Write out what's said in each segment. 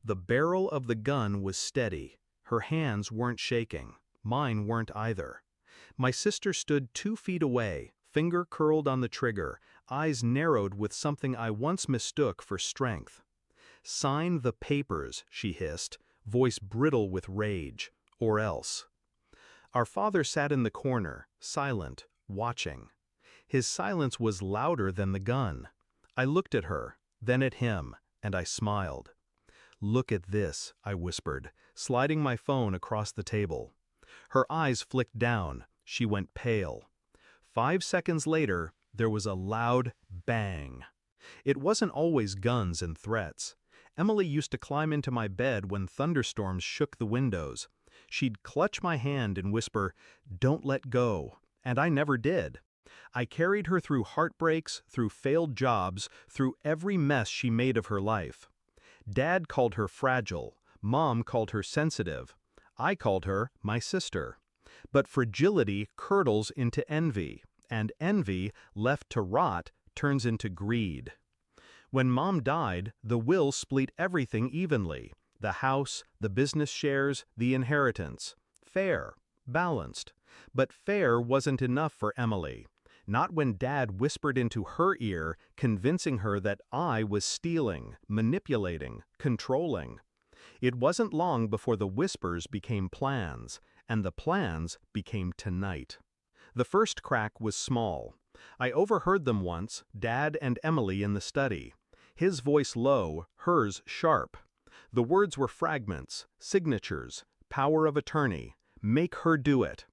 The barrel of the gun was steady. Her hands weren't shaking. Mine weren't either. My sister stood 2 feet away, finger curled on the trigger, eyes narrowed with something I once mistook for strength. "Sign the papers," she hissed, voice brittle with rage, "or else." Our father sat in the corner, silent, watching. His silence was louder than the gun. I looked at her, then at him, and I smiled. "Look at this," I whispered, sliding my phone across the table. Her eyes flicked down, she went pale. 5 seconds later, there was a loud bang. It wasn't always guns and threats. Emily used to climb into my bed when thunderstorms shook the windows. She'd clutch my hand and whisper, "Don't let go," and I never did. I carried her through heartbreaks, through failed jobs, through every mess she made of her life. Dad called her fragile, Mom called her sensitive. I called her my sister. But fragility curdles into envy, and envy, left to rot, turns into greed. When Mom died, the will split everything evenly: the house, the business shares, the inheritance. Fair, balanced. But fair wasn't enough for Emily. Not when Dad whispered into her ear, convincing her that I was stealing, manipulating, controlling. It wasn't long before the whispers became plans, and the plans became tonight. The first crack was small. I overheard them once, Dad and Emily in the study. His voice low, hers sharp. The words were fragments, signatures, power of attorney, make her do it.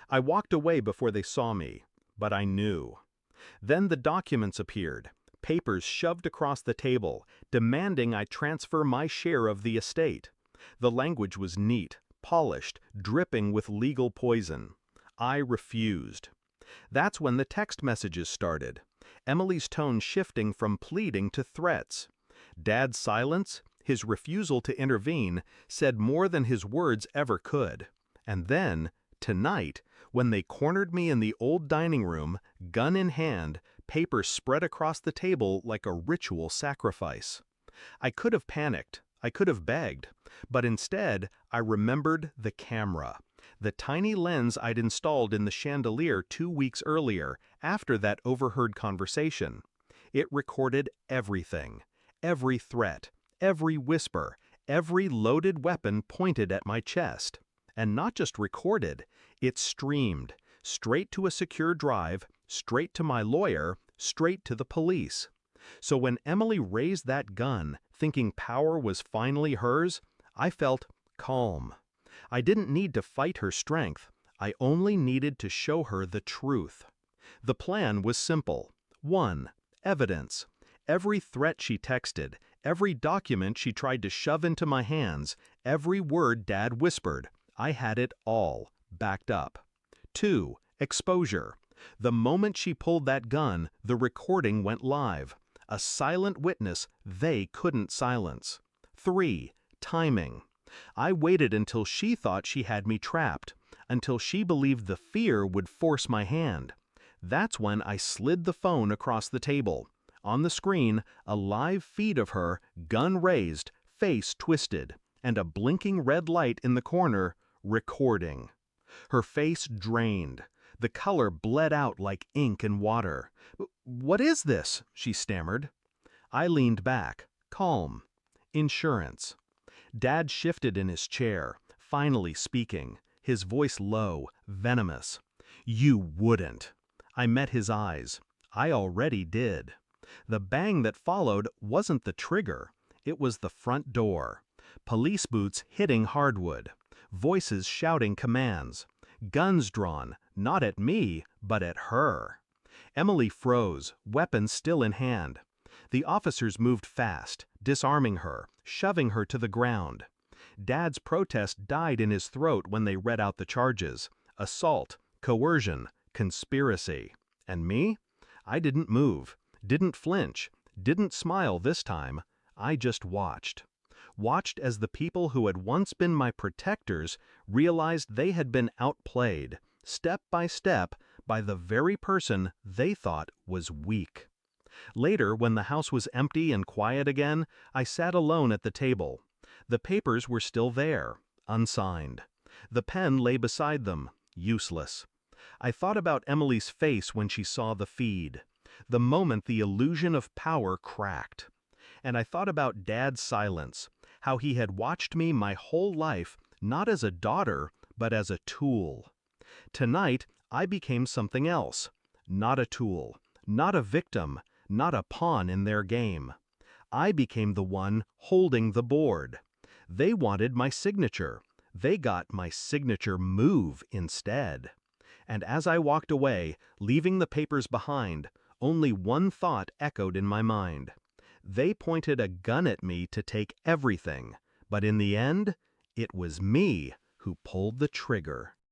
I walked away before they saw me, but I knew. Then the documents appeared, papers shoved across the table, demanding I transfer my share of the estate. The language was neat, polished, dripping with legal poison. I refused. That's when the text messages started. Emily's tone shifting from pleading to threats. Dad's silence, his refusal to intervene, said more than his words ever could. And then, tonight, when they cornered me in the old dining room, gun in hand, paper spread across the table like a ritual sacrifice. I could have panicked, I could have begged, but instead I remembered the camera. The tiny lens I'd installed in the chandelier 2 weeks earlier, after that overheard conversation. It recorded everything, every threat, every whisper, every loaded weapon pointed at my chest. And not just recorded, it streamed, straight to a secure drive, straight to my lawyer, straight to the police. So when Emily raised that gun, thinking power was finally hers, I felt calm. I didn't need to fight her strength. I only needed to show her the truth. The plan was simple. 1. Evidence. Every threat she texted, every document she tried to shove into my hands, every word Dad whispered, I had it all, backed up. 2. Exposure. The moment she pulled that gun, the recording went live. A silent witness they couldn't silence. 3. Timing. I waited until she thought she had me trapped, until she believed the fear would force my hand. That's when I slid the phone across the table. On the screen, a live feed of her, gun raised, face twisted, and a blinking red light in the corner, recording. Her face drained. The color bled out like ink and water. "What is this?" she stammered. I leaned back, calm. Insurance. Dad shifted in his chair, finally speaking, his voice low, venomous. "You wouldn't." I met his eyes. I already did. The bang that followed wasn't the trigger. It was the front door. Police boots hitting hardwood. Voices shouting commands. Guns drawn, not at me, but at her. Emily froze, weapon still in hand. The officers moved fast, disarming her, shoving her to the ground. Dad's protest died in his throat when they read out the charges. Assault, coercion, conspiracy. And me? I didn't move, didn't flinch, didn't smile this time. I just watched. Watched as the people who had once been my protectors realized they had been outplayed, step by step, by the very person they thought was weak. Later, when the house was empty and quiet again, I sat alone at the table. The papers were still there, unsigned. The pen lay beside them, useless. I thought about Emily's face when she saw the feed, the moment the illusion of power cracked. And I thought about Dad's silence, how he had watched me my whole life, not as a daughter, but as a tool. Tonight, I became something else. Not a tool, not a victim, not a pawn in their game. I became the one holding the board. They wanted my signature. They got my signature move instead. And as I walked away, leaving the papers behind, only one thought echoed in my mind. They pointed a gun at me to take everything, but in the end, it was me who pulled the trigger.